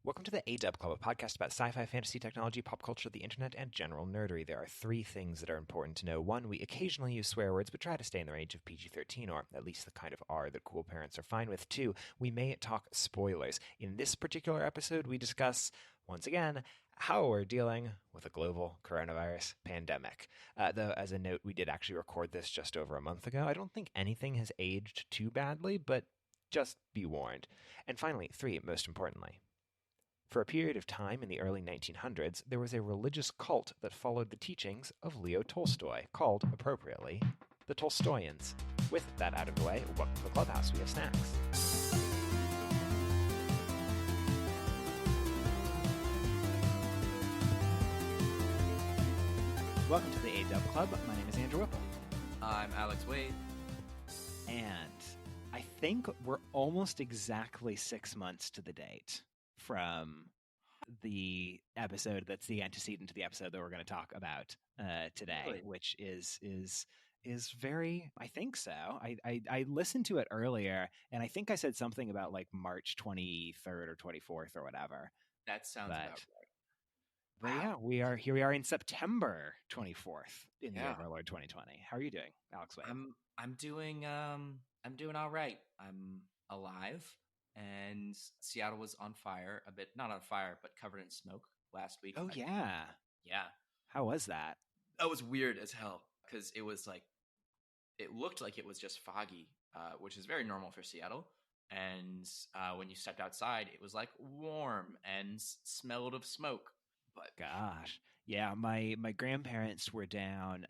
Welcome to the A-Dub Club, a podcast about sci-fi, fantasy, technology, pop culture, the internet, and general nerdery. There are three things that are important to know. One, we occasionally use swear words, but try to stay in the range of PG-13, or at least the kind of R that cool parents are fine with. Two, we may talk spoilers. In this particular episode, we discuss, once again, how we're dealing with a global coronavirus pandemic. Though, as a note, we did actually record this just over a month ago. I don't think anything has aged too badly, but just be warned. And finally, three, most importantly, for a period of time in the early 1900s, there was a religious cult that followed the teachings of Leo Tolstoy, called, appropriately, the Tolstoyans. With that out of the way, welcome to the clubhouse. We have snacks. Welcome to the A-Dub Club. My name is Andrew Whipple. I'm Alex Wade. And I think we're almost exactly 6 months to the date from the episode that's the antecedent to the episode that we're going to talk about today, Really? which is very, I think so. I listened to it earlier, and I think I said something about like March 23rd or 24th or whatever. That sounds about right. But Wow. yeah, we are here. We are in September 24th in the Yeah. Overlord 2020. How are you doing, Alex Wade? I'm doing all right. I'm alive, and Seattle was on fire a bit, not on fire, but covered in smoke last week. Oh yeah. Yeah. How was that? That was weird as hell because it was like, it looked like it was just foggy, which is very normal for Seattle. And when you stepped outside, it was like warm and smelled of smoke. But gosh, yeah, my grandparents were down.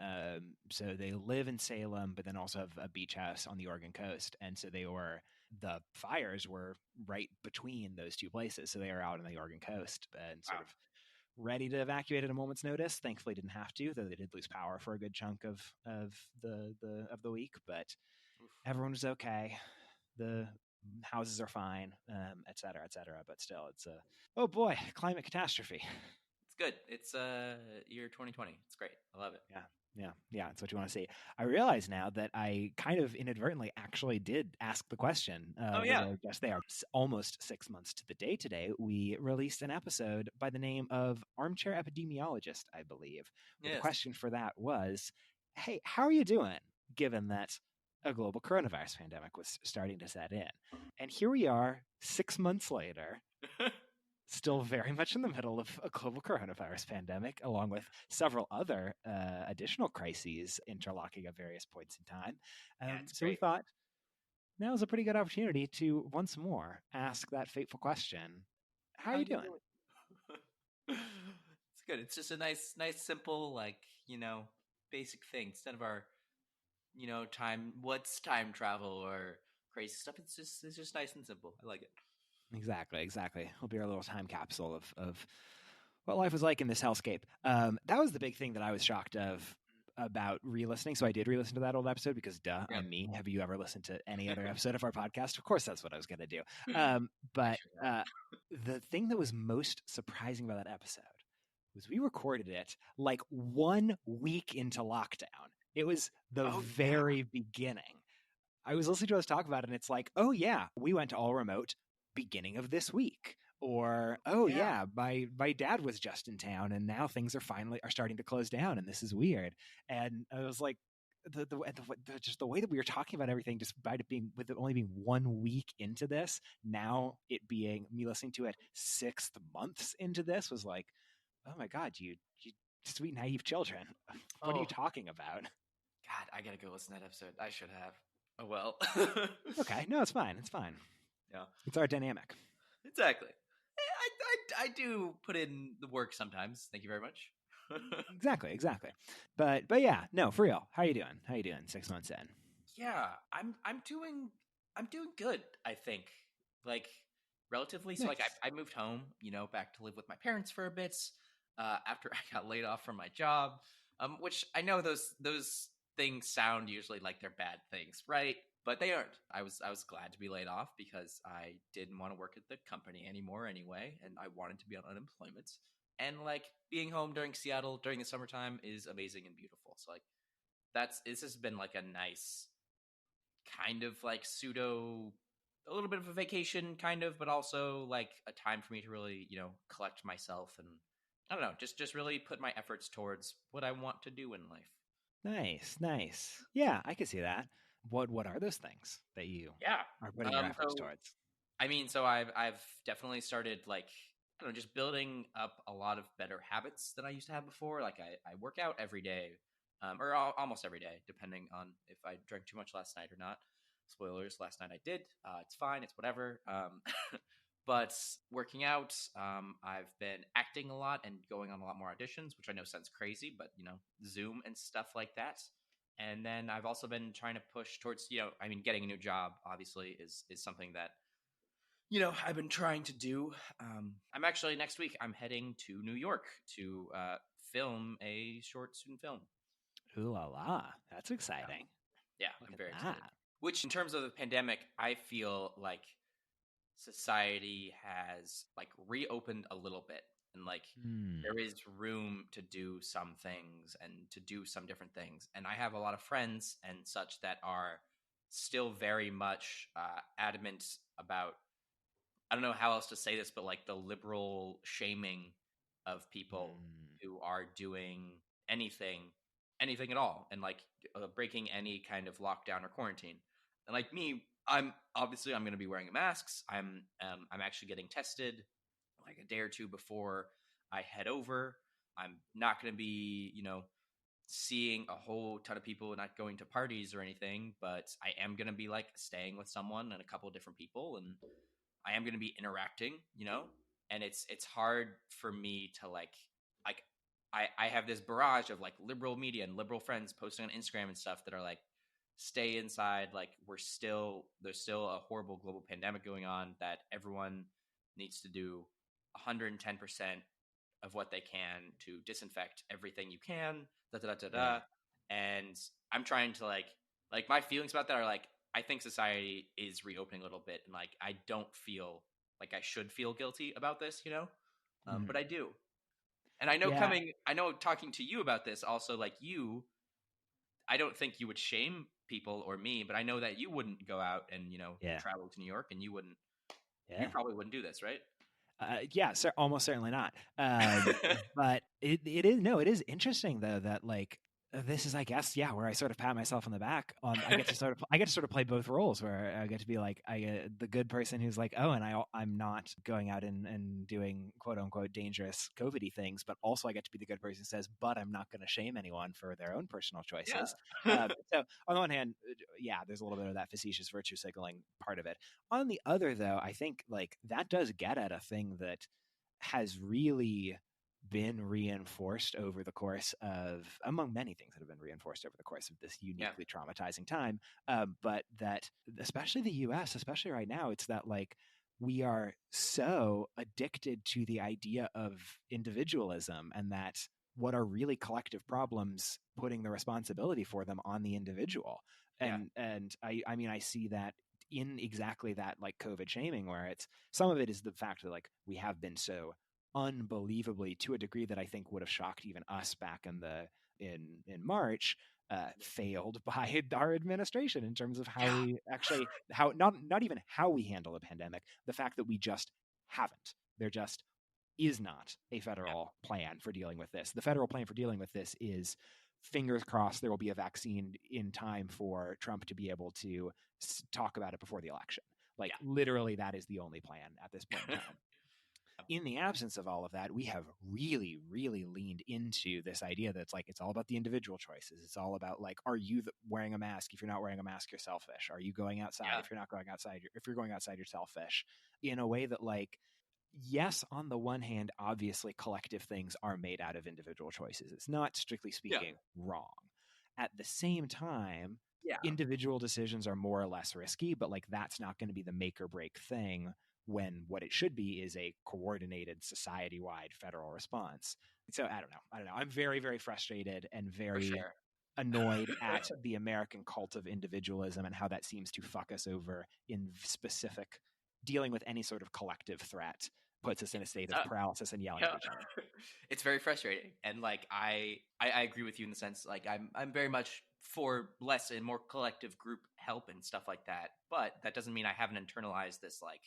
So they live in Salem, but then also have a beach house on the Oregon coast, and so the fires were right between those two places. So they were out on the Oregon coast and sort of ready to evacuate at a moment's notice. Thankfully, didn't have to, though they did lose power for a good chunk of the week. But everyone was okay. The houses are fine, et cetera, et cetera. But still, it's oh boy, climate catastrophe. It's good. It's year 2020. It's great. I love it. Yeah. That's what you want to see. I realize now that I kind of inadvertently actually did ask the question. Yes, they are almost 6 months to the day today. We released an episode by the name of Armchair Epidemiologist, I believe. Yes. The question for that was, hey, how are you doing, given that a global coronavirus pandemic was starting to set in? And here we are 6 months later. Still very much in the middle of a global coronavirus pandemic, along with several other additional crises interlocking at various points in time. So we thought now is a pretty good opportunity to once more ask that fateful question: How are you doing? It's good. It's just a nice, simple, basic thing. Instead of our, what's time travel or crazy stuff. It's just nice and simple. I like it. Exactly. It'll be our little time capsule of what life was like in this hellscape. That was the big thing that I was shocked of about re-listening. So I did re-listen to that old episode because, I'm me. Have you ever listened to any other episode of our podcast? Of course, that's what I was going to do. But the thing that was most surprising about that episode was we recorded it like 1 week into lockdown. It was the very beginning. I was listening to us talk about it, and it's like, oh yeah, we went to all remote beginning of this week, or my dad was just in town and now things are starting to close down and this is weird. And I was like, just the way that we were talking about everything, despite it being with it only being 1 week into this, now it being me listening to it 6 months into this, was like, oh my god, you sweet naive children, what are you talking about? God, I gotta go listen to that episode. I should have. Oh well. Okay, no, it's fine. Yeah, it's our dynamic. Exactly. I do put in the work sometimes. Thank you very much. Exactly. But yeah, no, for real. How are you doing 6 months in? Yeah, I'm doing good, I think. Like, relatively. Nice. So like I moved home, back to live with my parents for a bit after I got laid off from my job. Which I know those things sound usually like they're bad things, right? But they aren't. I was glad to be laid off because I didn't want to work at the company anymore anyway, and I wanted to be on unemployment. And like being home during Seattle during the summertime is amazing and beautiful. So like this has been like a nice kind of like pseudo a little bit of a vacation, kind of, but also like a time for me to really, collect myself and I don't know, just really put my efforts towards what I want to do in life. Nice, nice. Yeah, I can see that. What are those things that you Yeah. are putting your efforts So towards? I mean, so I've definitely started like I don't know, just building up a lot of better habits than I used to have before. Like I work out every day, or almost every day, depending on if I drank too much last night or not. Spoilers: last night I did. It's fine. It's whatever. But working out, I've been acting a lot and going on a lot more auditions, which I know sounds crazy, but Zoom and stuff like that. And then I've also been trying to push towards, I mean, getting a new job. Obviously, is something that I've been trying to do. I'm actually next week. I'm heading to New York to film a short student film. Ooh la la, that's Yeah, exciting. yeah, Look I'm at very excited. that. Which, in terms of the pandemic, I feel like society has like reopened a little bit, and like Hmm. there is room to do some things and to do some different things. And I have a lot of friends and such that are still very much adamant about I don't know how else to say this, but like the liberal shaming of people Hmm. who are doing anything, anything at all, and like breaking any kind of lockdown or quarantine. And like me, I'm going to be wearing masks. I'm actually getting tested like a day or two before I head over. I'm not going to be seeing a whole ton of people, not going to parties or anything, but I am going to be like staying with someone and a couple of different people and I am going to be interacting, and it's hard for me to like I have this barrage of like liberal media and liberal friends posting on Instagram and stuff that are like stay inside, like there's still a horrible global pandemic going on that everyone needs to do 110% of what they can to disinfect everything you can, da da da da Yeah. da. And I'm trying to like my feelings about that are like I think society is reopening a little bit, and like I don't feel like I should feel guilty about this, but Mhm. I do. And I know Yeah. talking to you about this also, like I don't think you would shame people or me, but I know that you wouldn't go out and Yeah. travel to New York, and you Yeah. probably wouldn't do this, right? Yeah, almost certainly not. But it is no, it is interesting though that like this is, I guess, yeah, where I sort of pat myself on the back. I get to sort of play both roles, where I get to be like the good person who's like, oh, and I'm not going out and doing quote unquote dangerous COVIDy things, but also I get to be the good person who says, but I'm not going to shame anyone for their own personal choices. Yeah. So on the one hand, yeah, there's a little bit of that facetious virtue signaling part of it. On the other, though, I think like that does get at a thing that has really been reinforced over the course of, among many things that have been reinforced over the course of this Yeah. uniquely traumatizing time. But that, especially the US, especially right now, it's that like we are so addicted to the idea of individualism, and that what are really collective problems, putting the responsibility for them on the individual. Yeah. And I mean, I see that in exactly that like COVID shaming, where it's some of it is the fact that like we have been so unbelievably, to a degree that I think would have shocked even us back in March, failed by our administration in terms of how Yeah. we actually, how not even how we handle a pandemic, the fact that we just haven't. There just is not a Yeah. federal plan for dealing with this. The federal plan for dealing with this is, fingers crossed, there will be a vaccine in time for Trump to be able to talk about it before the election. Like literally, that is the only plan at this point in time. In the absence of all of that, we have really, really leaned into this idea that's like, it's all about the individual choices. It's all about like, are you wearing a mask? If you're not wearing a mask, you're selfish. Are you going outside? Yeah. If you're not going outside, if you're going outside, you're selfish. In a way that like, yes, on the one hand, obviously collective things are made out of individual choices. It's not, strictly Yeah. speaking, wrong. At the same time, Yeah. individual decisions are more or less risky, but like that's not going to be the make or break thing, when what it should be is a coordinated society-wide federal response. So I don't know. I'm very, very frustrated and For very sure. annoyed at the American cult of individualism and how that seems to fuck us over in specific dealing with any sort of collective threat puts us in a state of paralysis and yelling at each other. It's very frustrating, and like I agree with you in the sense like I'm very much for less and more collective group help and stuff like that, but that doesn't mean I haven't internalized this like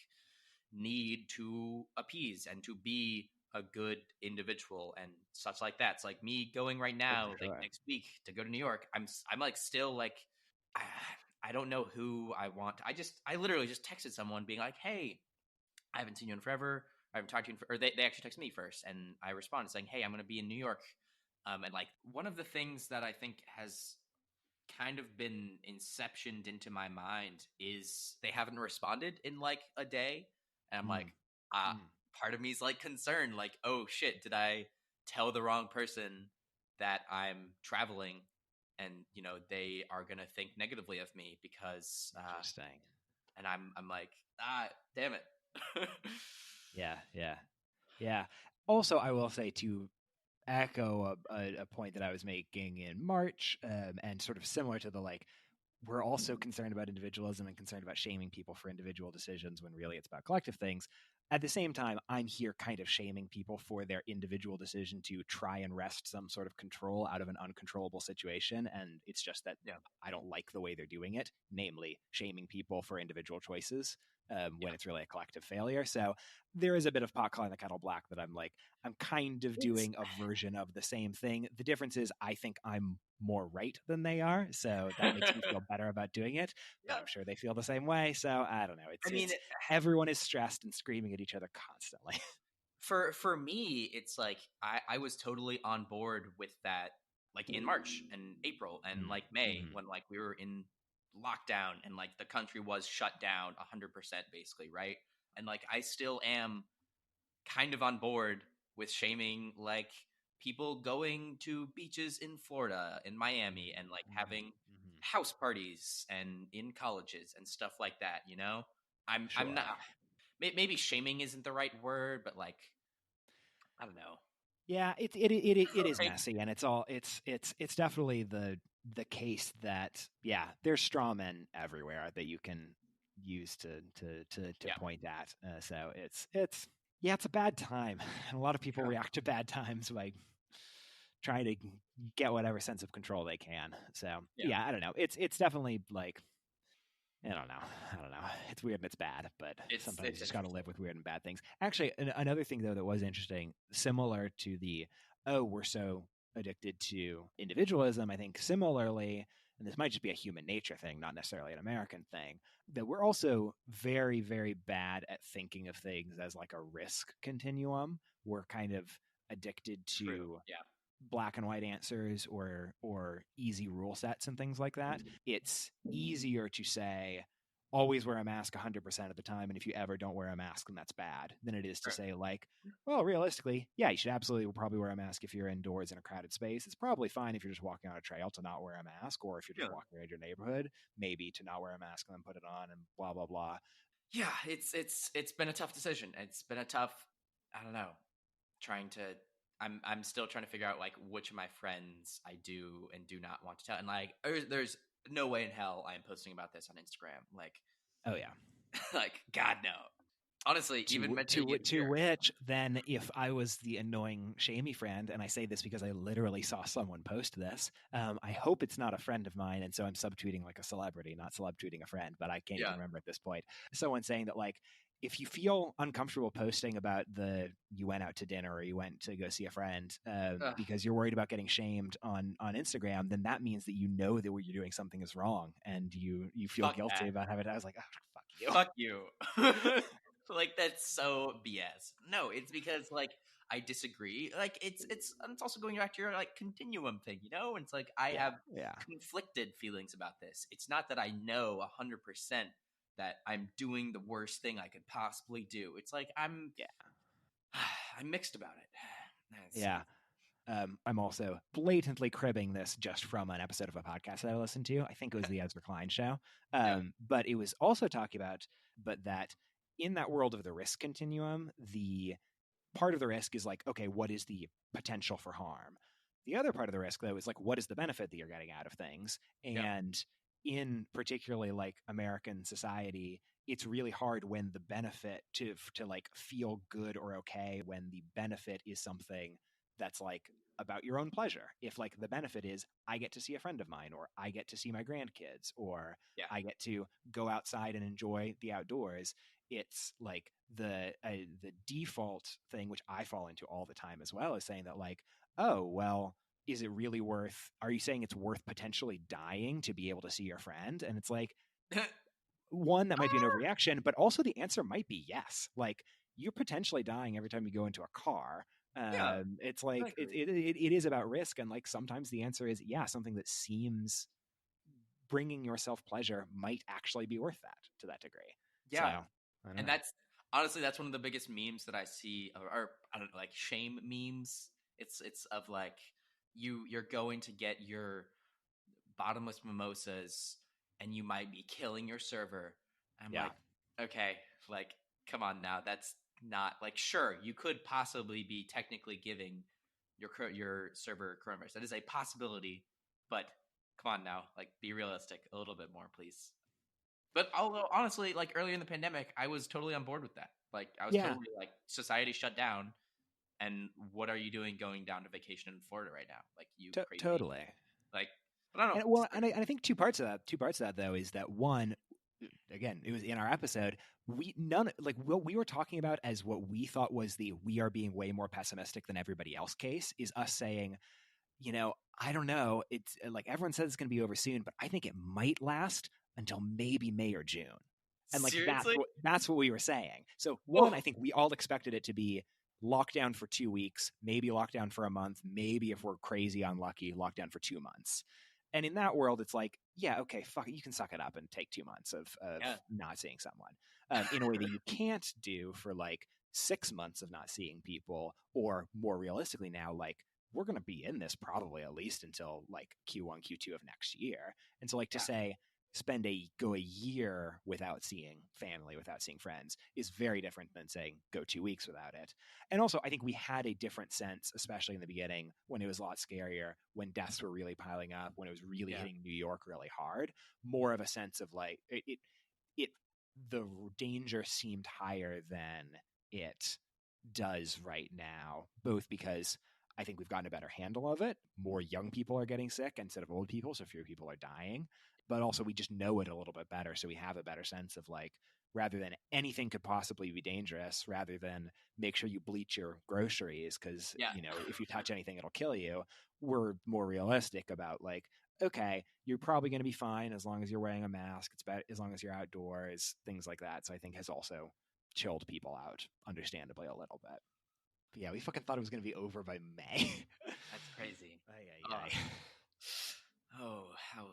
need to appease and to be a good individual and such like that. It's like me going right now, like next week to go to New York. I'm like still like I don't know who I want. I literally just texted someone being like, hey, I haven't seen you in forever. I haven't talked to you or they actually texted me first, and I responded saying, hey, I'm going to be in New York. And like one of the things that I think has kind of been inceptioned into my mind is they haven't responded in like a day. And I'm like, part of me is like concerned, like, oh shit, did I tell the wrong person that I'm traveling? And you know they are gonna think negatively of me because Interesting. And I'm like, damn it. Yeah. Also, I will say to echo a point that I was making in March, and sort of similar to the like, we're also concerned about individualism and concerned about shaming people for individual decisions when really it's about collective things. At the same time, I'm here kind of shaming people for their individual decision to try and wrest some sort of control out of an uncontrollable situation. And it's just that I don't like the way they're doing it, namely shaming people for individual choices when it's really a collective failure. So there is a bit of pot calling the kettle black that I'm like, I'm kind of doing a version of the same thing. The difference is I think I'm more right than they are. So that makes me feel better about doing it. But I'm sure they feel the same way. So I don't know. It's everyone is stressed and screaming at each other constantly. For me, it's like I was totally on board with that like in March and April and like May when like we were in lockdown and like the country was shut down 100% basically, right? And like I still am kind of on board with shaming like people going to beaches in Florida, in Miami, and like having house parties and in colleges and stuff like that, you know? I'm not maybe shaming isn't the right word, but like I don't know. Yeah, it is messy, and it's definitely the case that there's straw men everywhere that you can use to point at. So it's a bad time, and a lot of people react to bad times by trying to get whatever sense of control they can. So I don't know. It's definitely like I don't know. It's weird and it's bad, but sometimes you just got to live with weird and bad things. Actually, another thing, though, that was interesting, similar to we're so addicted to individualism, I think similarly, and this might just be a human nature thing, not necessarily an American thing, that we're also very, very bad at thinking of things as like a risk continuum. We're kind of addicted to black and white answers or easy rule sets and things like that. It's easier to say always wear a mask 100% of the time, and if you ever don't wear a mask, then that's bad, than it is to say like, well, realistically, you should absolutely probably wear a mask if you're indoors in a crowded space. It's probably fine if you're just walking on a trail to not wear a mask, or if you're just walking around your neighborhood, maybe to not wear a mask and then put it on and blah blah blah. Yeah, it's been a tough decision. It's been a tough, I don't know, trying to I'm still trying to figure out like which of my friends I do and do not want to tell. And like there's no way in hell I am posting about this on Instagram. Like, oh yeah. Like God no. Honestly, even to which then if I was the annoying shamey friend, and I say this because I literally saw someone post this, I hope it's not a friend of mine, and so I'm subtweeting like a celebrity, not subtweeting a friend, but I can't even remember at this point. Someone saying that like, if you feel uncomfortable posting about you went out to dinner or you went to go see a friend because you're worried about getting shamed on Instagram, then that means that you know that what you're doing something is wrong, and you feel guilty about having it. I was like, oh, fuck you. Like that's so BS. No, it's because like I disagree. Like it's also going back to your like continuum thing, you know? And it's like I have conflicted feelings about this. It's not that I know 100% that I'm doing the worst thing I could possibly do. It's like I'm mixed about it. I'm also blatantly cribbing this just from an episode of a podcast that I listened to. I think it was the Ezra Klein show. But it was also talking about, that in that world of the risk continuum, the part of the risk is like, okay, what is the potential for harm? The other part of the risk, though, is like, what is the benefit that you're getting out of things? And in particularly like American society, it's really hard when the benefit to like feel good or okay when the benefit is something that's like about your own pleasure. If like the benefit is I get to see a friend of mine, or I get to see my grandkids, or Yeah. I get to go outside and enjoy the outdoors, it's like the default thing, which I fall into all the time as well, is saying that like, oh well, is it really worth, are you saying it's worth potentially dying to be able to see your friend? And it's like, one, that might be an overreaction, but also the answer might be yes. Like, you're potentially dying every time you go into a car. Yeah, It's like exactly. it is about risk, and like sometimes the answer is yeah, something that seems bringing yourself pleasure might actually be worth that to that degree. So Yeah. I don't And know. that's honestly, that's one of the biggest memes that I see, or I don't know, like shame memes. It's of like you're going to get your bottomless mimosas and you might be killing your server. I'm Yeah, like, okay, like come on now. That's not like, sure, you could possibly be technically giving your server coronavirus. That is a possibility, but come on now, like be realistic a little bit more, please. But although honestly, like earlier in the pandemic, I was totally on board with that. Like I was yeah, totally like, society shut down, and what are you doing going down to vacation in Florida right now? Like you crazy. totally. Like, but I don't know. And well, and I think two parts of that though is that one, again, it was in our episode. We none like what we were talking about as what we thought was the we are being way more pessimistic than everybody else case is us saying, I don't know. It's like everyone says it's going to be over soon, but I think it might last until maybe May or June. And like Seriously? that's what we were saying. So one, Oh, I think we all expected it to be lockdown for 2 weeks, maybe lockdown for a month, maybe if we're crazy unlucky, lockdown for 2 months. And in that world, it's like, yeah, okay, fuck it, you can suck it up and take 2 months of yeah. not seeing someone in a way that you can't do for like 6 months of not seeing people, or more realistically now, like we're going to be in this probably at least until like Q1, Q2 of next year. And so like to Yeah. say go a year without seeing family, without seeing friends is very different than saying go 2 weeks without it. And also I think we had a different sense, especially in the beginning when it was a lot scarier, when deaths were really piling up, when it was really Yeah. hitting New York really hard, more of a sense of like it the danger seemed higher than it does right now, both because I think we've gotten a better handle of it. More young people are getting sick instead of old people, so fewer people are dying. But also, we just know it a little bit better, so we have a better sense of like, rather than anything could possibly be dangerous, rather than make sure you bleach your groceries because Yeah. if you touch anything, it'll kill you. We're more realistic about like, okay, you're probably going to be fine as long as you're wearing a mask. It's about as long as you're outdoors, things like that. So I think has also chilled people out, understandably, a little bit. But yeah, we fucking thought it was going to be over by May. That's crazy. Ay, ay, Oh, ay. oh, how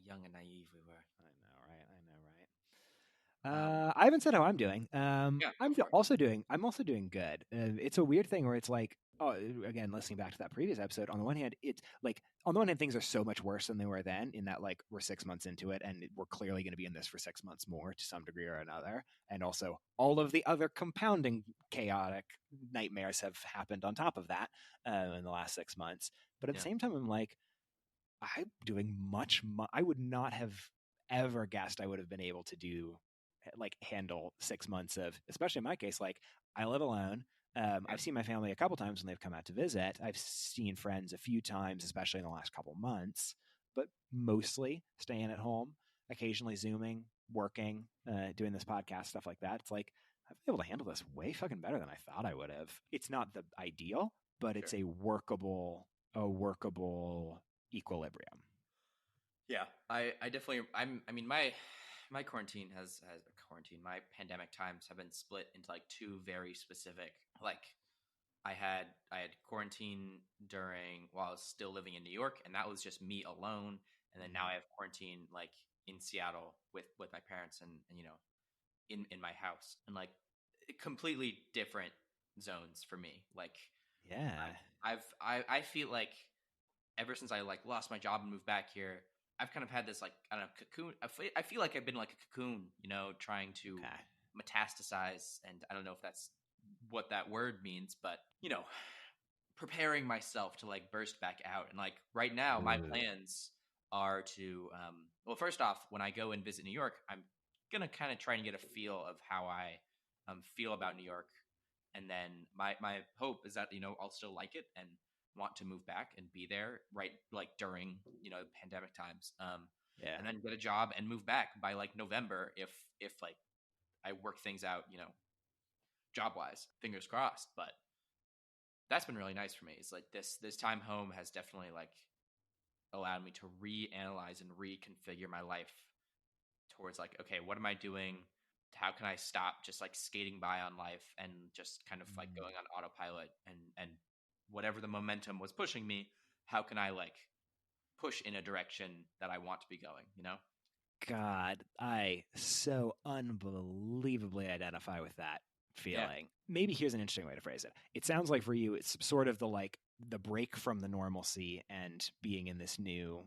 young and naive we were. I know, right? I know, right? Um, I haven't said how I'm doing. yeah, go for it. I'm also doing good. It's a weird thing where it's like, oh, again, listening back to that previous episode. On the one hand, it's like, on the one hand, things are so much worse than they were then. In that, like, we're 6 months into it, and we're clearly going to be in this for 6 months more to some degree or another. And also, all of the other compounding chaotic nightmares have happened on top of that in the last 6 months. But at the Yeah, same time, I'm like, I'm doing I would not have ever guessed I would have been able to do like handle 6 months of, especially in my case, like I live alone. yeah, I've seen my family a couple times when they've come out to visit. I've seen friends a few times, especially in the last couple months, but mostly staying at home, occasionally Zooming, working, doing this podcast, stuff like that. It's like I've been able to handle this way fucking better than I thought I would have. It's not the ideal, but sure. it's a workable equilibrium. Yeah, I definitely, I mean, my quarantine has quarantine. My pandemic times have been split into like two very specific. Like, I had quarantine during while I was still living in New York, and that was just me alone. And then now I have quarantine like in Seattle with my parents and in my house, and like completely different zones for me. Like Yeah. I feel like ever since I like lost my job and moved back here, I've kind of had this like, I don't know, cocoon. I feel like I've been like a cocoon, trying to Okay. metastasize, and I don't know if that's what that word means, but preparing myself to like burst back out. And like right now, my Ooh. plans are to well, first off, when I go and visit New York, I'm gonna kind of try and get a feel of how I feel about New York, and then my hope is that I'll still like it and want to move back and be there right like during pandemic times, Yeah. and then get a job and move back by like November if like I work things out, job wise, fingers crossed. But that's been really nice for me. It's like this time home has definitely like allowed me to reanalyze and reconfigure my life towards like, okay, what am I doing? How can I stop just like skating by on life and just kind of like going on autopilot, and whatever the momentum was pushing me, how can I like push in a direction that I want to be going? God, I so unbelievably identify with that Yeah, feeling. Maybe here's an interesting way to phrase it. It sounds like for you, it's sort of the break from the normalcy and being in this new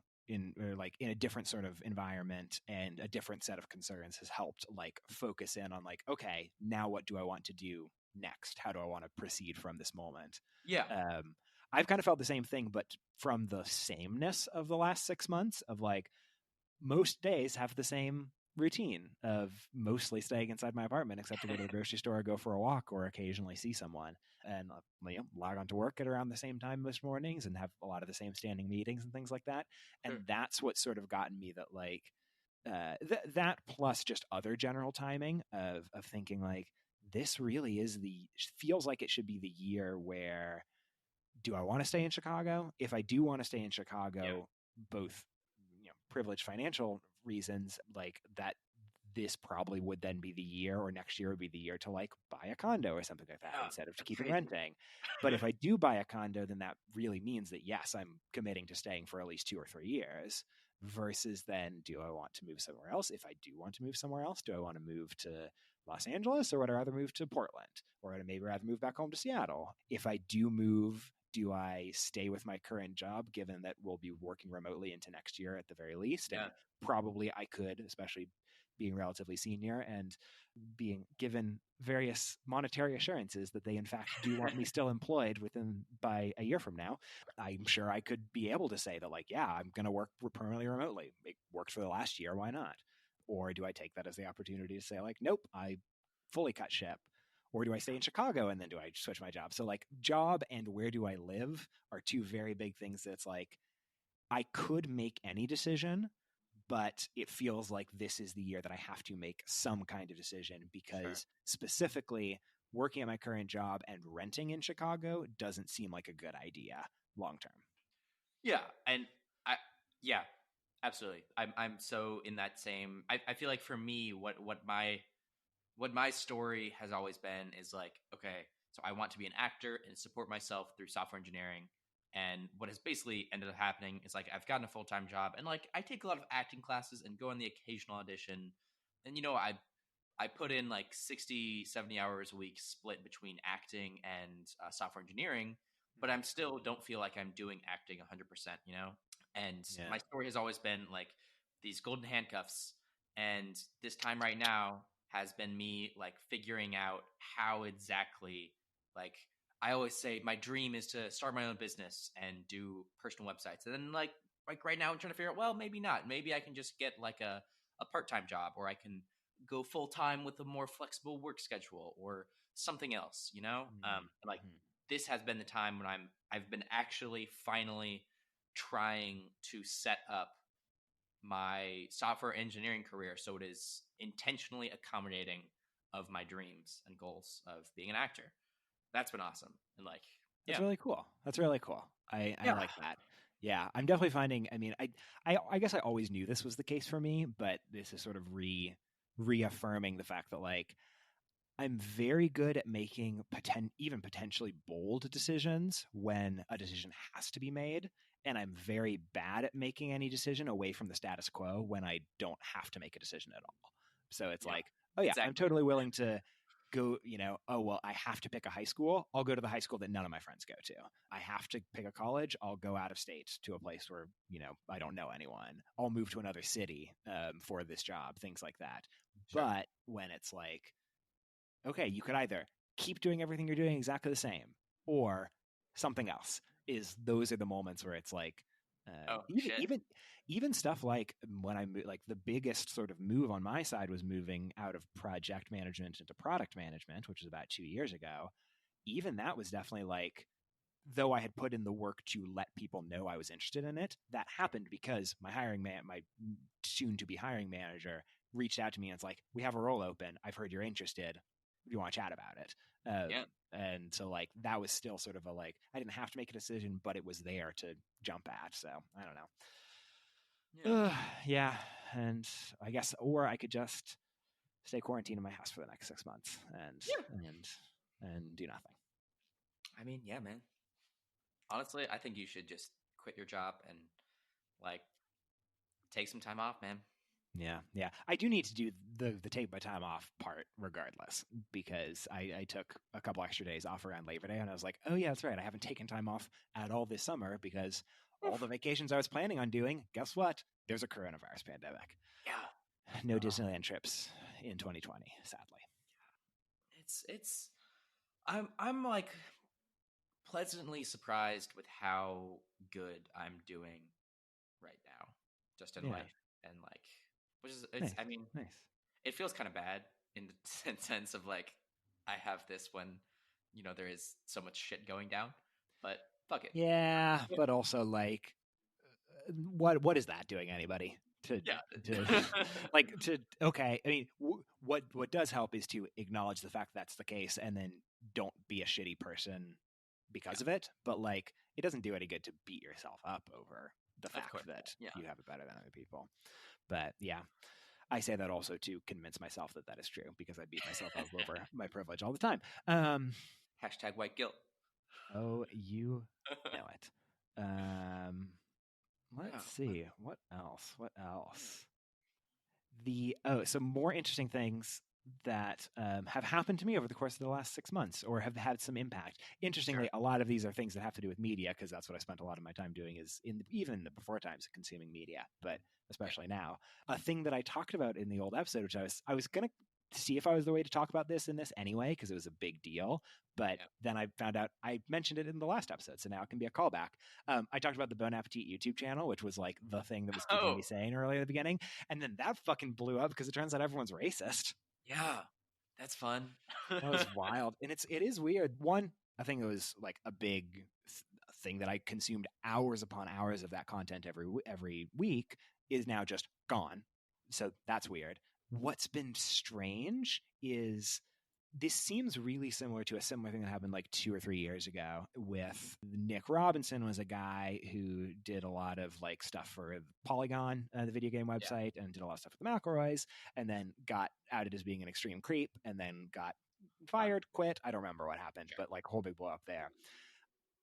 or like in a different sort of environment and a different set of concerns has helped like focus in on like, okay, now what do I want to do next? How do I want to proceed from this moment? yeah, Um, I've kind of felt the same thing, but from the sameness of the last 6 months of like, most days have the same routine of mostly staying inside my apartment, except to go to the grocery store, go for a walk, or occasionally see someone. And log on to work at around the same time most mornings, and have a lot of the same standing meetings and things like that. And sure. that's what sort of gotten me that like that plus just other general timing of thinking like this really is the feels like it should be the year where do I want to stay in Chicago? If I do want to stay in Yeah. Chicago, both privileged financial reasons, like that this probably would then be the year, or next year would be the year to like buy a condo or something like that instead of That's keeping crazy. renting. But if I do buy a condo, then that really means that yes, I'm committing to staying for at least 2 or 3 years. Versus then, do I want to move somewhere else? If I do want to move somewhere else, do I want to move to Los Angeles, or would I rather move to Portland, or would I maybe rather move back home to Seattle? If I do move, do I stay with my current job, given that we'll be working remotely into next year at the very least? Yeah. And probably I could, especially being relatively senior and being given various monetary assurances that they in fact do want me still employed within by a year from now. I'm sure I could be able to say that like, yeah, I'm going to work permanently remotely. It worked for the last year. Why not? Or do I take that as the opportunity to say like, nope, I fully cut ship? Or do I stay in Chicago and then do I switch my job? So like job and where do I live are two very big things that's like I could make any decision, but it feels like this is the year that I have to make some kind of decision Sure. because specifically working at my current job and renting in Chicago doesn't seem like a good idea long term. Yeah, and I yeah, absolutely. I'm so in that same. I feel like for me, what my story has always been is like, okay, so I want to be an actor and support myself through software engineering. And what has basically ended up happening is like I've gotten a full time job, and like I take a lot of acting classes and go on the occasional audition. And I put in like 60, 70 hours a week split between acting and software engineering, but I'm still don't feel like I'm doing acting 100%, And Yeah. my story has always been like these golden handcuffs. And this time right now has been me like figuring out how exactly, like, I always say my dream is to start my own business and do personal websites. And then like right now I'm trying to figure out, well, maybe not. Maybe I can just get like a part-time job, or I can go full time with a more flexible work schedule or something else, like Mm-hmm. this has been the time when I've been actually finally trying to set up my software engineering career so it is intentionally accommodating of my dreams and goals of being an actor. That's been awesome. And like, That's yeah, really cool. That's really cool. I yeah, like that. Yeah, I'm definitely finding. I mean, I guess I always knew this was the case for me, but this is sort of reaffirming the fact that like I'm very good at making even potentially bold decisions when a decision has to be made. And I'm very bad at making any decision away from the status quo when I don't have to make a decision at all. So it's yeah, like, oh, yeah, I'm exactly. totally willing to go, oh, well, I have to pick a high school. I'll go to the high school that none of my friends go to. I have to pick a college. I'll go out of state to a place where, I don't know anyone. I'll move to another city for this job, things like that. Sure. But when it's like, okay, you could either keep doing everything you're doing exactly the same or something else. Those are the moments where it's like, Oh Even shit. even stuff like when like the biggest sort of move on my side was moving out of project management into product management, which was about 2 years ago. Even that was definitely like, though I had put in the work to let people know I was interested in it, that happened because my soon to be hiring manager reached out to me and it's like, we have a role open. I've heard you're interested. Do you want to chat about it? Yeah. And so like that was still sort of a like, I didn't have to make a decision, but it was there to jump at. So I don't Yeah. know. Yeah. And I guess, or I could just stay quarantined in my house for the next 6 months Yeah. and do nothing. I mean, yeah, man. Honestly, I think you should just quit your job and like take some time off, man. Yeah. I do need to do the take my time off part regardless, because I took a couple extra days off around Labor Day and I was like, oh yeah, that's right. I haven't taken time off at all this summer because all the vacations I was planning on doing, guess what? There's a coronavirus pandemic. Yeah. No Disneyland trips in 2020, sadly. It's I'm like pleasantly surprised with how good I'm doing right now, just in Yeah. life, and like, which is it's. Nice. I mean, Nice. it feels kind of bad in the sense of like I have this when there is so much shit going down, but fuck it. Yeah, but also like what is that doing anybody to Yeah. like to okay, I mean what does help is to acknowledge the fact that's the case and then don't be a shitty person because Yeah, of it, but like it doesn't do any good to beat yourself up over the of course. fact that Yeah. you have it better than other people. But yeah, I say that also to convince myself that that is true because I beat myself up over my privilege all the time. Hashtag white guilt. Oh, you know it. Yeah. Let's see. What else? What else? Some more interesting things that have happened to me over the course of the last 6 months or have had some impact. Sure. Interestingly, a lot of these are things that have to do with media because that's what I spent a lot of my time doing is even in the before times of consuming media, but Yeah. especially now. A thing that I talked about in the old episode, which I was gonna see if I was the way to talk about this in this anyway because it was a big deal, but Yeah. then I found out I mentioned it in the last episode, so now it can be a callback. I talked about the Bon Appetit YouTube channel, which was like the thing that was keeping me Oh, sane earlier at the beginning, and then that fucking blew up because it turns out everyone's racist. yeah. That's fun. That was wild, and it is weird. One, I think it was like a big thing that I consumed hours upon hours of that content every week is now just gone. So that's weird. What's been strange is this seems really similar to a similar thing that happened like 2 or 3 years ago with Nick Robinson was a guy who did a lot of like stuff for Polygon, the video game Yeah. website, and did a lot of stuff with the McElroys, and then got outed as being an extreme creep, and then got fired, quit. I don't remember what happened, Sure. but like a whole big blow up there.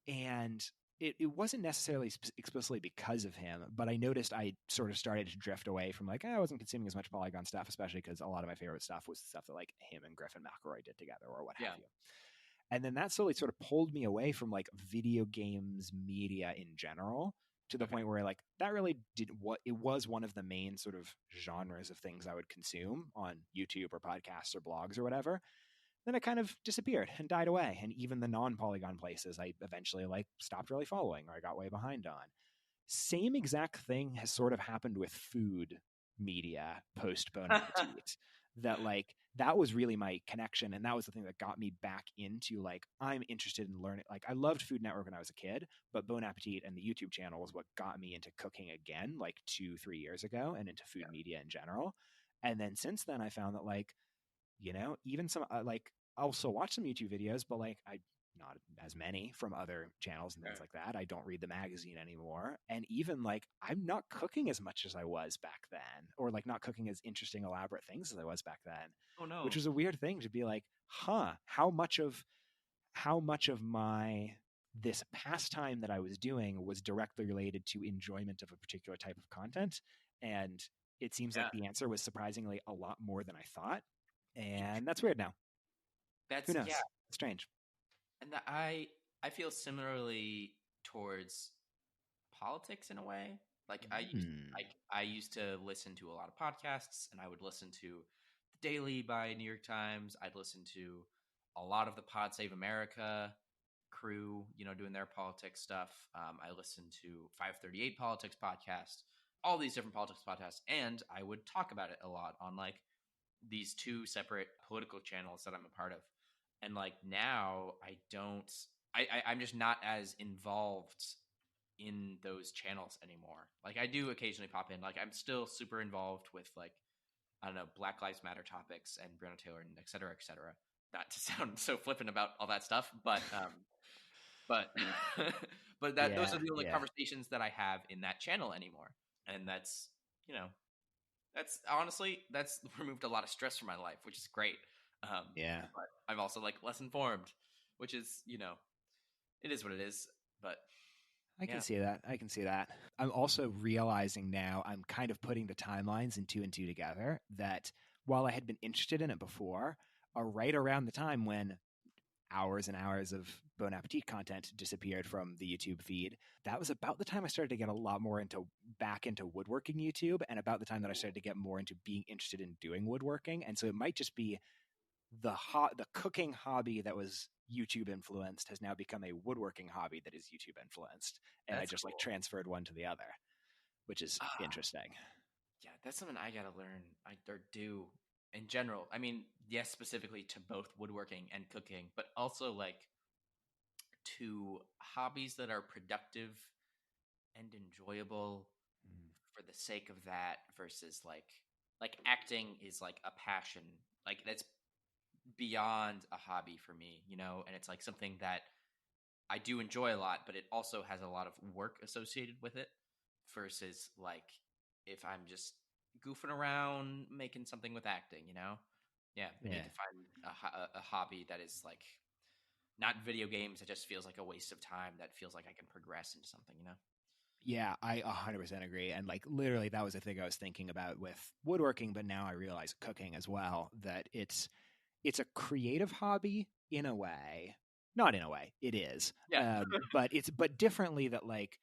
And it wasn't necessarily explicitly because of him, but I noticed I sort of started to drift away from like, I wasn't consuming as much Polygon stuff, especially because a lot of my favorite stuff was the stuff that like him and Griffin McElroy did together or what Yeah. have you. And then that slowly sort of pulled me away from like video games media in general to the Okay. point where like that really did what it was one of the main sort of genres of things I would consume on YouTube or podcasts or blogs or whatever. Then it kind of disappeared and died away. And even the non-Polygon places I eventually like stopped really following or I got way behind on. Same exact thing has sort of happened with food media post Bon Appetit. That like that was really my connection, and that was the thing that got me back into like I'm interested in learning. Like I loved Food Network when I was a kid, but Bon Appetit and the YouTube channel was what got me into cooking again, like 2-3 years ago, and into food Yeah. media in general. And then since then, I found that like even some like I'll still watch some YouTube videos, but like I not as many from other channels and things Okay. like that. I don't read the magazine anymore. And even like I'm not cooking as much as I was back then, or like not cooking as interesting, elaborate things as I was back then, Oh which no. was a weird thing to be like, how much of my this pastime that I was doing was directly related to enjoyment of a particular type of content. And it seems like Yeah. the answer was surprisingly a lot more than I thought. And that's weird now. Who That's yeah. knows? Strange. And I feel similarly towards politics in a way. Like Hmm. I used to listen to a lot of podcasts, and I would listen to the Daily by New York Times. I'd listen to a lot of the Pod Save America crew, doing their politics stuff. I listened to 538 Politics podcast, all these different politics podcasts, and I would talk about it a lot on like these two separate political channels that I'm a part of. And like now I'm just not as involved in those channels anymore. Like I do occasionally pop in. Like I'm still super involved with like, I don't know, Black Lives Matter topics and Breonna Taylor and et cetera, et cetera. Not to sound so flippant about all that stuff, but but those are the only conversations that I have in that channel anymore. And that's, that's honestly, that's removed a lot of stress from my life, which is great. But I'm also like less informed, which is, it is what it is. But I can see that. I'm also realizing now I'm kind of putting the timelines in two and two together, that while I had been interested in it before, right around the time when hours and hours of Bon Appetit content disappeared from the YouTube feed, that was about the time I started to get a lot more back into woodworking YouTube, and about the time that I started to get more into being interested in doing woodworking. And so it might just be the cooking hobby that was YouTube influenced has now become a woodworking hobby that is YouTube influenced, and I just cool. Like transferred one to the other, which is interesting. Yeah, that's something I gotta learn. Or do in general. I mean, yes, specifically to both woodworking and cooking, but also like to hobbies that are productive and enjoyable for the sake of that, versus like acting is like a passion. Like that's beyond a hobby for me, and it's like something that I do enjoy a lot, but it also has a lot of work associated with it, versus like if I'm just goofing around making something with acting, I need to find a hobby that is like not video games. It just feels like a waste of time, that feels like I can progress into something, Yeah, I 100% agree. And like literally that was the thing I was thinking about with woodworking, but now I realize cooking as well, that it's a creative hobby in a way. Not in a way, it is. Yeah. but differently, that like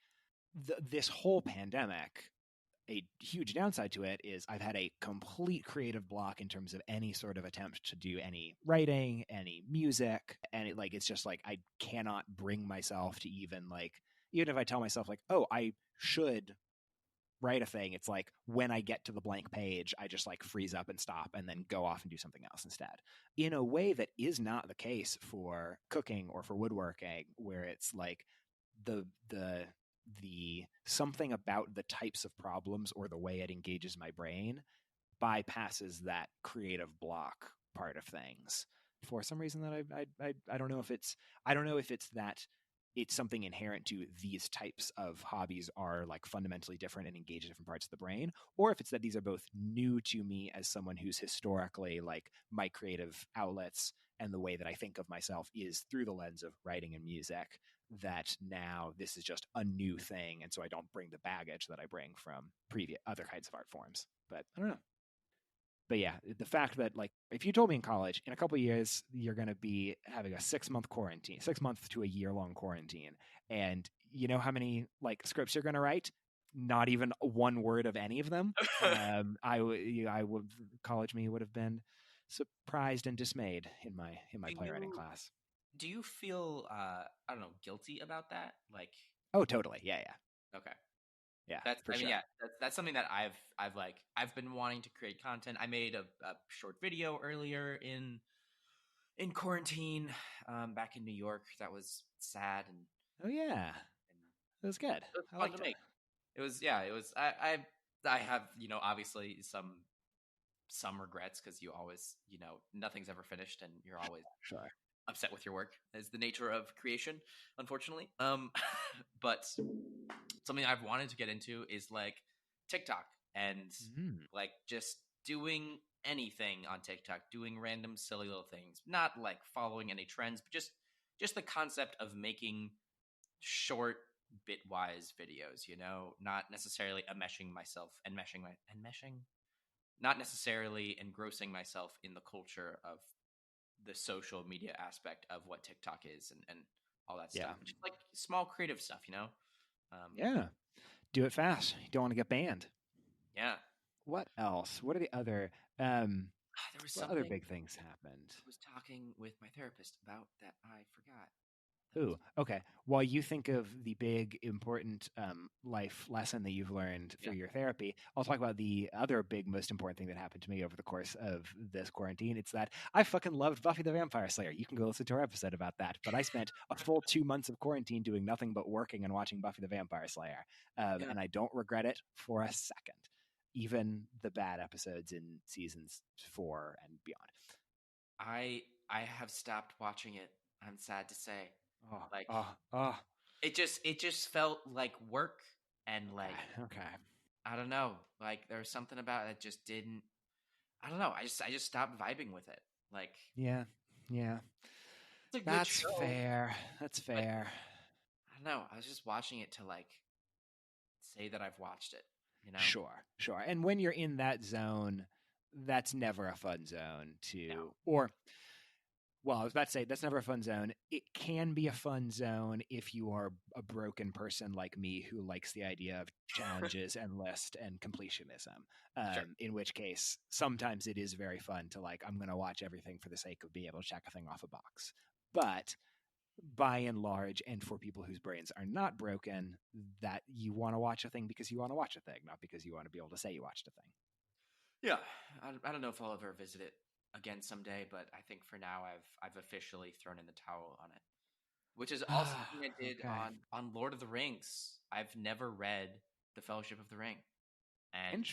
this whole pandemic, a huge downside to it is I've had a complete creative block in terms of any sort of attempt to do any writing, any music, and it's just like I cannot bring myself to even if I tell myself like, oh, I should write a thing, it's like when I get to the blank page, I just like freeze up and stop and then go off and do something else instead. In a way that is not the case for cooking or for woodworking, where it's like the something about the types of problems or the way it engages my brain bypasses that creative block part of things for some reason that I don't know if it's that it's something inherent to these types of hobbies are like fundamentally different and engage in different parts of the brain, or if it's that these are both new to me as someone who's historically like my creative outlets and the way that I think of myself is through the lens of writing and music, that now this is just a new thing, and so I don't bring the baggage that I bring from previous other kinds of art forms. But I don't know. But yeah, the fact that like if you told me in college in a couple of years you're going to be having a 6-month quarantine, 6 month to a year-long quarantine, and you know how many like scripts you're going to write, not even one word of any of them, I would college me would have been surprised and dismayed in my playwriting class. Do you feel I don't know, guilty about that? Like, oh, totally, yeah. Okay. Yeah, that's for sure. Yeah, that's something that I've been wanting to create content. I made a short video earlier in quarantine, back in New York. That was sad and oh yeah, it was good. It was fun to make. It was I have obviously some regrets, because you always nothing's ever finished and you're always sure upset with your work, as the nature of creation, unfortunately. But something I've wanted to get into is like TikTok and like just doing anything on TikTok, doing random silly little things, not like following any trends, but just the concept of making short bitwise videos, not necessarily not necessarily engrossing myself in the culture of the social media aspect of what TikTok is and all that stuff. Just like small creative stuff, yeah. Do it fast. You don't want to get banned. Yeah. What else? What are the other there was what other big things happened? I was talking with my therapist about that I forgot. Ooh, okay. While you think of the big, important life lesson that you've learned Yeah. through your therapy, I'll talk about the other big, most important thing that happened to me over the course of this quarantine. It's that I fucking loved Buffy the Vampire Slayer. You can go listen to our episode about that. But I spent a full 2 months of quarantine doing nothing but working and watching Buffy the Vampire Slayer. Yeah. And I don't regret it for a second, even the bad episodes in seasons 4 and beyond. I have stopped watching it. I'm sad to say. Oh, Like oh, oh. it just felt like work and like Okay. I don't know. Like there was something about it that just didn't. I don't know. I just stopped vibing with it. Like Yeah. Yeah. it's a good That's show, fair. That's but fair. I don't know. I was just watching it to like say that I've watched it. You know? Sure, sure. And when you're in that zone, that's never a fun zone No. to, or, well, I was about to say, that's never a fun zone. It can be a fun zone if you are a broken person like me who likes the idea of challenges and list and completionism. Sure. In which case, sometimes it is very fun to like, I'm going to watch everything for the sake of being able to check a thing off a box. But by and large, and for people whose brains are not broken, that you want to watch a thing because you want to watch a thing, not because you want to be able to say you watched a thing. Yeah. I don't know if I'll ever visit it again someday, but I think for now I've officially thrown in the towel on it. Which is also something I did Okay. on Lord of the Rings. I've never read The Fellowship of the Ring, and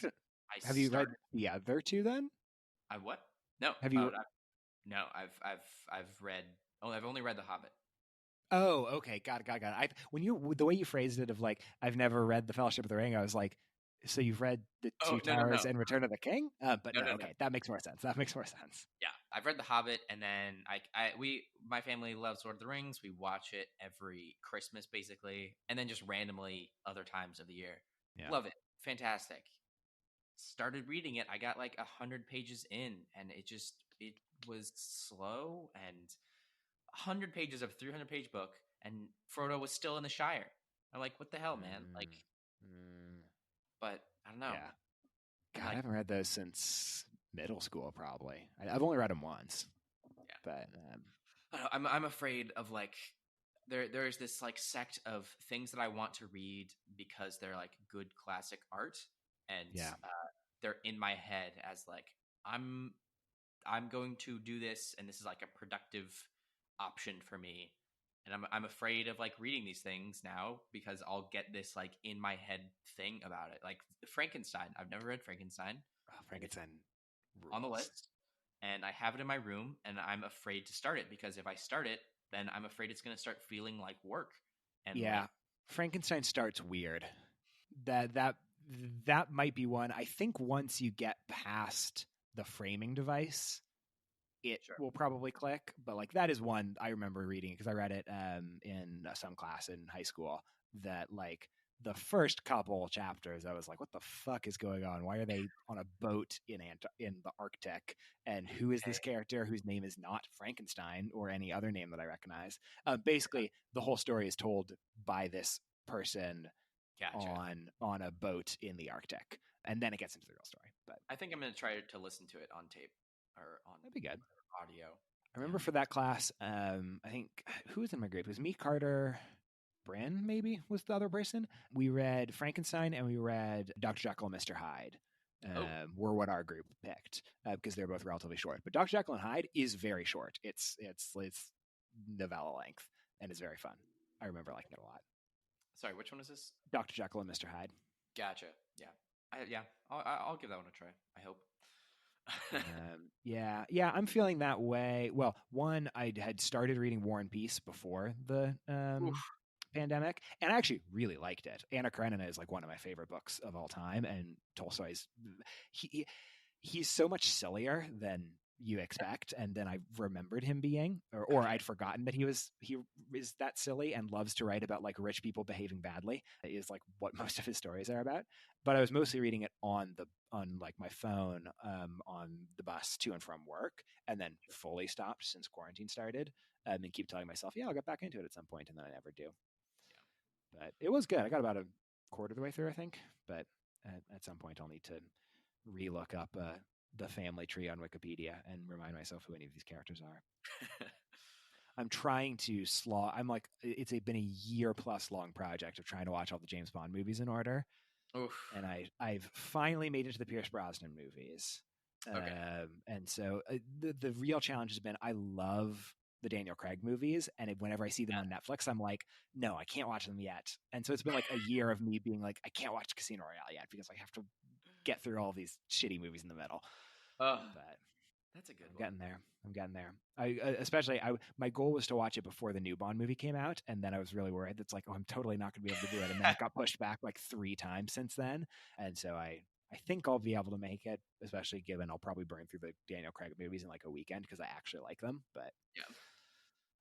I Have you read started. the other two then? I what? No, Have you? no. I've read. Oh, I've only read The Hobbit. Oh, okay. Got it. Got it. Got it. When you the way you phrased it of like I've never read the Fellowship of the Ring, I was like, so you've read the Oh Two no no no Towers and Return of the King? But no no, no no. okay, that makes more sense. That makes more sense. Yeah, I've read The Hobbit, and then my family loves Lord of the Rings. We watch it every Christmas basically, and then just randomly other times of the year. Yeah. Love it, fantastic. Started reading it. I got like 100 pages in, and it was slow. And 100 pages of a 300-page book, and Frodo was still in the Shire. I'm like, what the hell, man? Like, Mm, mm, but I don't know. yeah. I'm God, I like, haven't read those since middle school. Probably. I've only read them once, yeah. but I don't know, I'm afraid of like there's this like sect of things that I want to read because they're like good classic art, and yeah. they're in my head as like I'm I'm going to do this, and this is like a productive option for me. And I'm afraid of like reading these things now because I'll get this like in my head thing about it. Like Frankenstein. I've never read Frankenstein, Oh, and it's Frankenstein on the rules. list. And I have it in my room, and I'm afraid to start it because if I start it, then I'm afraid it's going to start feeling like work. And like, Yeah, Frankenstein starts weird. That that might be one. I think once you get past the framing device, it sure, will probably click. But like that is one I remember reading because I read it in some class in high school. That like the first couple chapters, I was like, "What the fuck is going on? Why are they on a boat in the Arctic? And who is okay, this character whose name is not Frankenstein or any other name that I recognize?" Basically, the whole story is told by this person gotcha. on a boat in the Arctic, and then it gets into the real story. But I think I'm going to try to listen to it on tape or on that'd be good. audio. I Yeah. remember for that class, I think who was in my group? It was me, Carter, Bryn, maybe was the other person. We read Frankenstein and we read Dr. Jekyll and Mr. Hyde. Oh, Were what our group picked because they're both relatively short. But Dr. Jekyll and Hyde is very short. It's novella length and it's very fun. I remember liking it a lot. sorry. Which one is this? Dr. Jekyll and Mr. Hyde. Gotcha. Yeah. Yeah. I'll give that one a try. I hope. Yeah, I'm feeling that way. Well, one, I had started reading War and Peace before the Oof. pandemic, and I actually really liked it. Anna Karenina is like one of my favorite books of all time, and Tolstoy's he he's so much sillier than you expect, and then I remembered him being, or Okay. I'd forgotten that he is that silly and loves to write about like rich people behaving badly. Is like what most of his stories are about. But I was mostly reading it on like my phone on the bus to and from work, and then fully stopped since quarantine started, and keep telling myself, yeah, I'll get back into it at some point, and then I never do. But it was good. I got about a quarter of the way through, I think. But at some point, I'll need to relook up the family tree on Wikipedia and remind myself who any of these characters are. I'm trying to slaw. I'm like, been a year plus long project of trying to watch all the James Bond movies in order. Oof. And I've finally made it to the Pierce Brosnan movies. Okay. And so the real challenge has been I love the Daniel Craig movies, and whenever I see them on Netflix, I'm like, no, I can't watch them yet. And so it's been like a year of me being like, I can't watch Casino Royale yet because I have to get through all these shitty movies in the middle. Oh, But that's a good I'm one. getting there. I'm getting there. My goal was to watch it before the new Bond movie came out, and then I was really worried. That's like, oh, I'm totally not going to be able to do it. And then it got pushed back like 3 times since then, and so I think I'll be able to make it, especially given I'll probably burn through the Daniel Craig movies in like a weekend because I actually like them. But Yeah.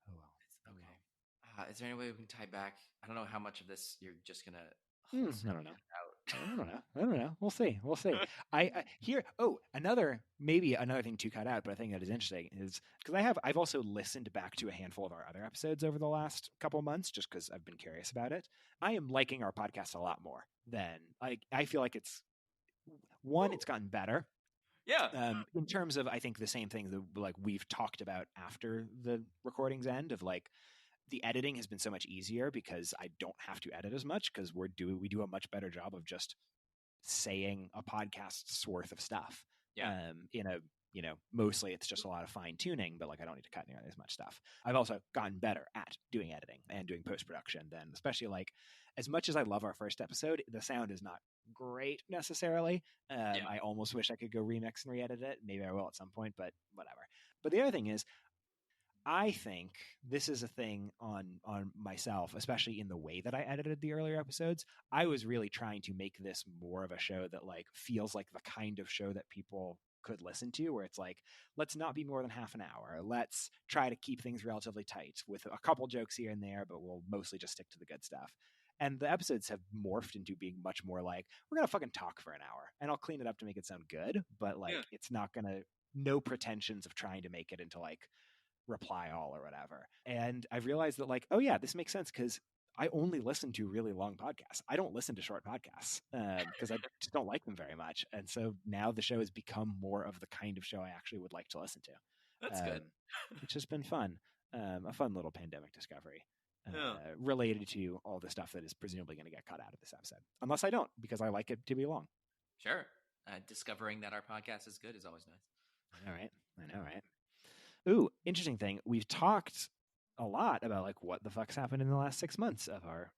oh well. It's okay. Is there any way we can tie back? I don't know how much of this you're just gonna I don't know. I don't know. We'll see. We'll see. I here. Oh, maybe another thing to cut out, but I think that is interesting is because I've also listened back to a handful of our other episodes over the last couple of months just because I've been curious about it. I am liking our podcast a lot more than I feel like it's gotten better. Yeah. In terms of, I think the same thing that like we've talked about after the recording's end of like the editing has been so much easier because I don't have to edit as much because we do a much better job of just saying a podcast's worth of stuff. Yeah. In a mostly it's just a lot of fine tuning, but like I don't need to cut nearly as much stuff. I've also gotten better at doing editing and doing post production. Then, especially like as much as I love our first episode, the sound is not great necessarily. I almost wish I could go remix and re-edit it. Maybe I will at some point, but whatever. But the other thing is, I think this is a thing on myself, especially in the way that I edited the earlier episodes. I was really trying to make this more of a show that like feels like the kind of show that people could listen to, where it's like, let's not be more than half an hour. Let's try to keep things relatively tight with a couple jokes here and there, but we'll mostly just stick to the good stuff. And the episodes have morphed into being much more like, we're going to fucking talk for an hour and I'll clean it up to make it sound good. But like, it's not going to, no pretensions of trying to make it into like, reply all or whatever. And I've realized that like, oh yeah, this makes sense because I only listen to really long podcasts. I don't listen to short podcasts because I just don't like them very much. And so now the show has become more of the kind of show I actually would like to listen to. That's good. Which has been fun. A fun little pandemic discovery related to all the stuff that is presumably going to get cut out of this episode. Unless I don't, because I like it to be long. Sure. Discovering that our podcast is good is always nice. I know, right? Ooh, interesting thing. We've talked a lot about like what the fuck's happened in the last 6 months of our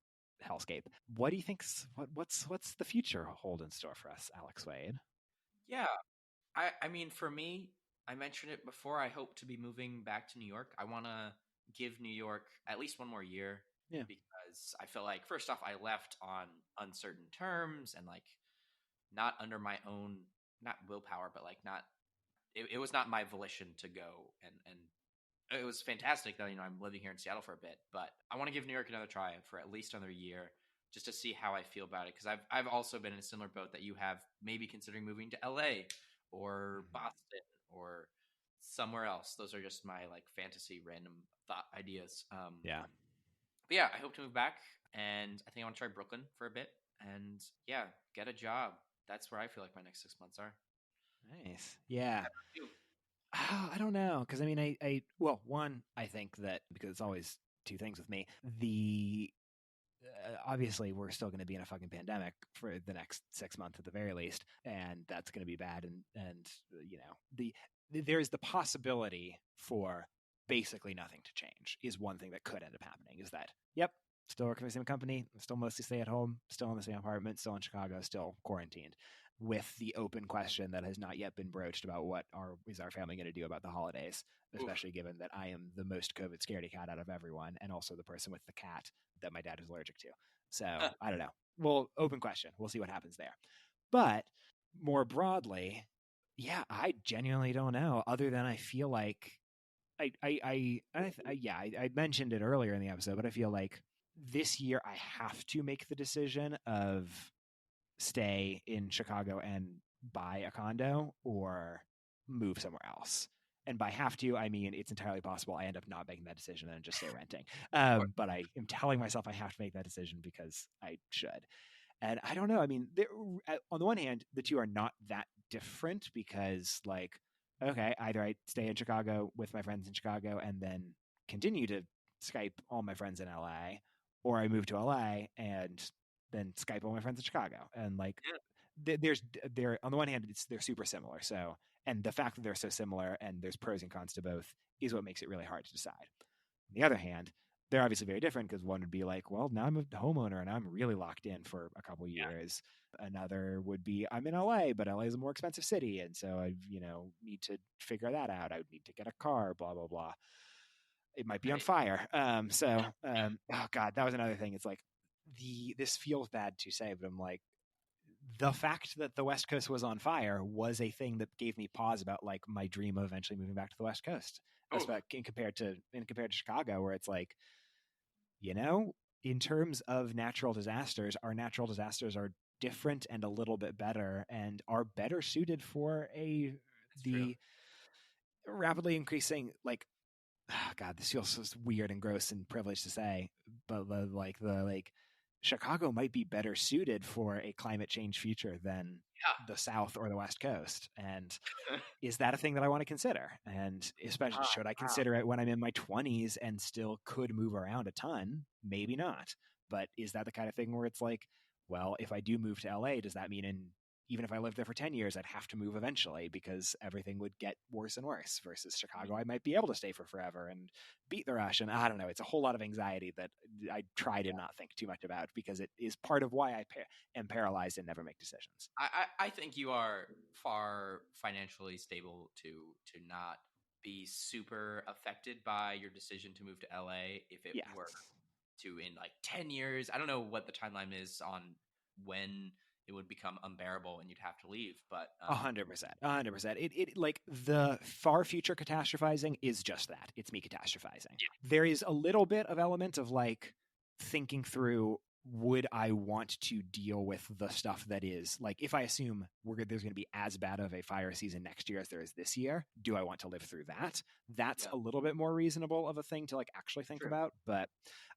hellscape. What do you think's what's the future hold in store for us, Alex Wade? Yeah. I mean, for me, I mentioned it before. I hope to be moving back to New York. I want to give New York at least one more year. Yeah. Because I feel like, first off, I left on uncertain terms and like not under my own, not willpower, but like not, it was not my volition to go. And it was fantastic that, I'm living here in Seattle for a bit, but I want to give New York another try for at least another year just to see how I feel about it. Because I've also been in a similar boat that you have, maybe considering moving to LA or Boston or somewhere else. Those are just my like fantasy random thought ideas. Yeah. But yeah, I hope to move back, and I think I want to try Brooklyn for a bit, and yeah, get a job. That's where I feel like my next 6 months are. Nice. Yeah. I don't know, because I mean, I think that because it's always two things with me. Obviously, we're still going to be in a fucking pandemic for the next 6 months at the very least, and that's going to be bad. And there's the possibility for basically nothing to change is one thing that could end up happening. Is that still working for the same company, still mostly stay at home, still in the same apartment, still in Chicago, still quarantined, with the open question that has not yet been broached about what is our family going to do about the holidays, especially given that I am the most COVID scaredy cat out of everyone, and also the person with the cat that my dad is allergic to. So I don't know. Well, open question. We'll see what happens there. But more broadly, yeah, I genuinely don't know. Other than I feel like I mentioned it earlier in the episode, but I feel like this year I have to make the decision of stay in Chicago and buy a condo or move somewhere else. And by have to, I mean it's entirely possible I end up not making that decision and just stay renting. But I am telling myself I have to make that decision because I should. And I don't know. I mean, on the one hand, the two are not that different because, like, okay, either I stay in Chicago with my friends in Chicago and then continue to Skype all my friends in LA, or I move to LA and then Skype all my friends in Chicago. And like, they're on the one hand, they're super similar. So, and the fact that they're so similar and there's pros and cons to both is what makes it really hard to decide. On the other hand, they're obviously very different because one would be like, well, now I'm a homeowner and I'm really locked in for a couple years. Another would be I'm in LA, but LA is a more expensive city, and so I, need to figure that out. I would need to get a car, blah blah blah. It might be on fire. Oh god, that was another thing. It's like this feels bad to say, but I'm like, the fact that the West Coast was on fire was a thing that gave me pause about like my dream of eventually moving back to the West Coast. Compared to Chicago, where it's like, in terms of natural disasters, our natural disasters are different and a little bit better and are better suited for the rapidly increasing, like, God, this feels so weird and gross and privileged to say, but Chicago might be better suited for a climate change future than the South or the West Coast. And is that a thing that I want to consider? And especially, should I consider it when I'm in my 20s and still could move around a ton? Maybe not. But is that the kind of thing where it's like, well, if I do move to LA, does that mean even if I lived there for 10 years, I'd have to move eventually because everything would get worse and worse, versus Chicago, I might be able to stay for forever and beat the rush. And I don't know, it's a whole lot of anxiety that I try to not think too much about because it is part of why I am paralyzed and never make decisions. I think you are far financially stable to not be super affected by your decision to move to LA if it were to in like 10 years. I don't know what the timeline is on when it would become unbearable and you'd have to leave, but 100%. It like the far future catastrophizing is just that. It's me catastrophizing. There is a little bit of element of like thinking through, would I want to deal with the stuff that is like, if I assume there's going to be as bad of a fire season next year as there is this year, do I want to live through that? That's a little bit more reasonable of a thing to like actually think about. But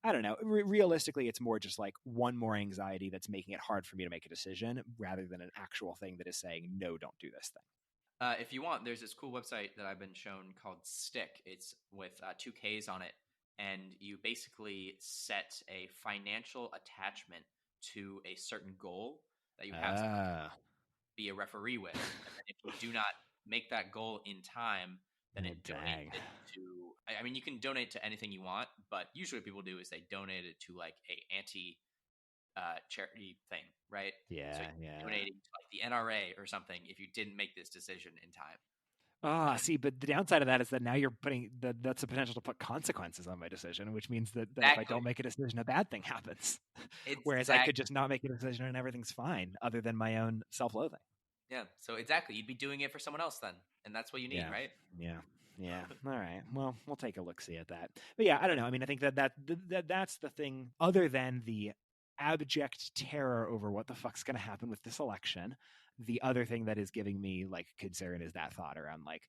I don't know. Realistically, it's more just like one more anxiety that's making it hard for me to make a decision rather than an actual thing that is saying, no, don't do this thing. If you want, there's this cool website that I've been shown called Stick. It's with 2 Ks on it. And you basically set a financial attachment to a certain goal that you have to be a referee with. And if you do not make that goal in time, then it donates it to. I mean, you can donate to anything you want, but usually what people do is they donate it to like a anti charity thing, right? So donating to like the NRA or something if you didn't make this decision in time. See, but the downside of that is that now you're putting that's a potential to put consequences on my decision, which means that if I don't make a decision, a bad thing happens. Whereas I could just not make a decision and everything's fine, other than my own self-loathing. Yeah. So exactly, you'd be doing it for someone else then, and that's what you need, right? Yeah. All right. Well, we'll take a look-see at that. But yeah, I don't know. I mean, I think that's the thing. Other than the abject terror over what the fuck's going to happen with this election, the other thing that is giving me like concern is that thought around like,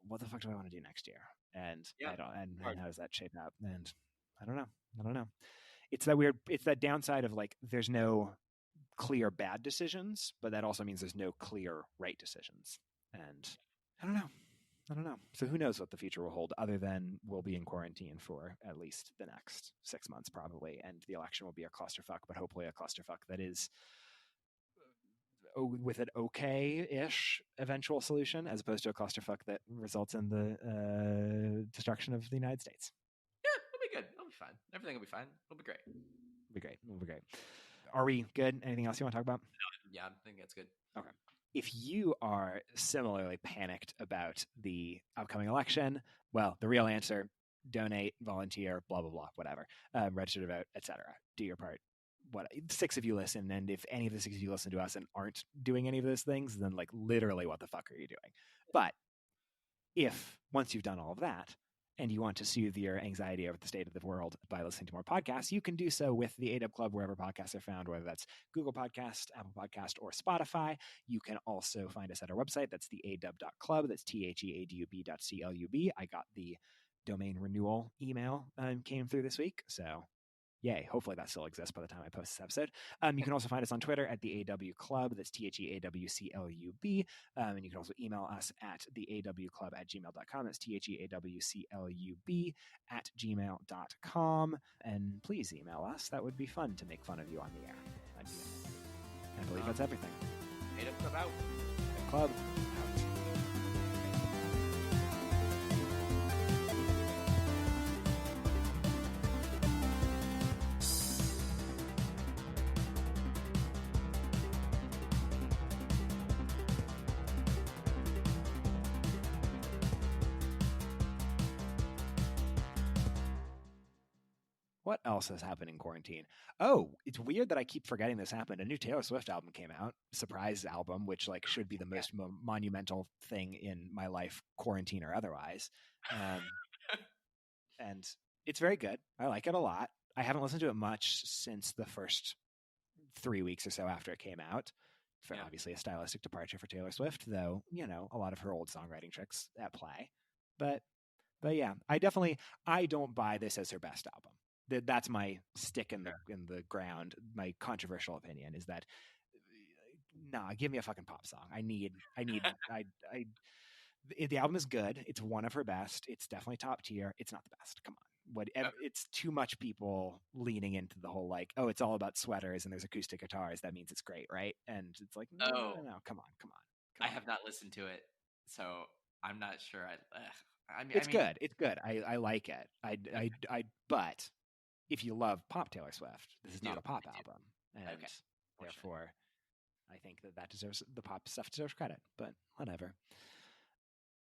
what the fuck do I want to do next year? And I don't, and how does that shape up? And I don't know. It's that downside of like, there's no clear bad decisions, but that also means there's no clear right decisions. And I don't know. So who knows what the future will hold, other than we'll be in quarantine for at least the next 6 months probably, and the election will be a clusterfuck, but hopefully a clusterfuck that is with an okay-ish eventual solution, as opposed to a clusterfuck that results in the destruction of the United States. Yeah, it'll be good. It'll be fine. Everything will be fine. It'll be great. It'll be great. Are we good? Anything else you want to talk about? Yeah, I think that's good. Okay. If you are similarly panicked about the upcoming election, well, the real answer: donate, volunteer, blah blah blah, whatever, register to vote, etc. Do your part. 6 of you listen, and if any of the 6 of you listen to us and aren't doing any of those things, then like literally what the fuck are you doing? But if once you've done all of that and you want to soothe your anxiety over the state of the world by listening to more podcasts, you can do so with the AW Club wherever podcasts are found, whether that's Google Podcast, Apple Podcast, or Spotify. You can also find us at our website. That's the aw.club. That's theadub.club. I got the domain renewal email came through this week, so Yay. Hopefully that still exists by the time I post this episode. You can also find us on Twitter at the AW Club. That's THEAWCLUB. And you can also email us at theawclub@gmail.com. That's THEAWCLUB @gmail.com. And please email us. That would be fun to make fun of you on the air. I believe that's everything. AW Club out. Club out. What else has happened in quarantine? Oh, it's weird that I keep forgetting this happened. A new Taylor Swift album came out, surprise album, which like should be the most monumental thing in my life, quarantine or otherwise. And it's very good. I like it a lot. I haven't listened to it much since the first 3 weeks or so after it came out. For obviously a stylistic departure for Taylor Swift, though, a lot of her old songwriting tricks at play. But yeah, I don't buy this as her best album. That's my stick in the ground. My controversial opinion is that give me a fucking pop song. The album is good. It's one of her best. It's definitely top tier. It's not the best. Come on. It's too much people leaning into the whole like, oh, it's all about sweaters and there's acoustic guitars. That means it's great, right? And it's like, no, come on. I have not listened to it, so I'm not sure. It's good. It's good. I like it. But if you love pop Taylor Swift, this is not a pop album, and therefore, I think that deserves the pop stuff deserves credit. But whatever.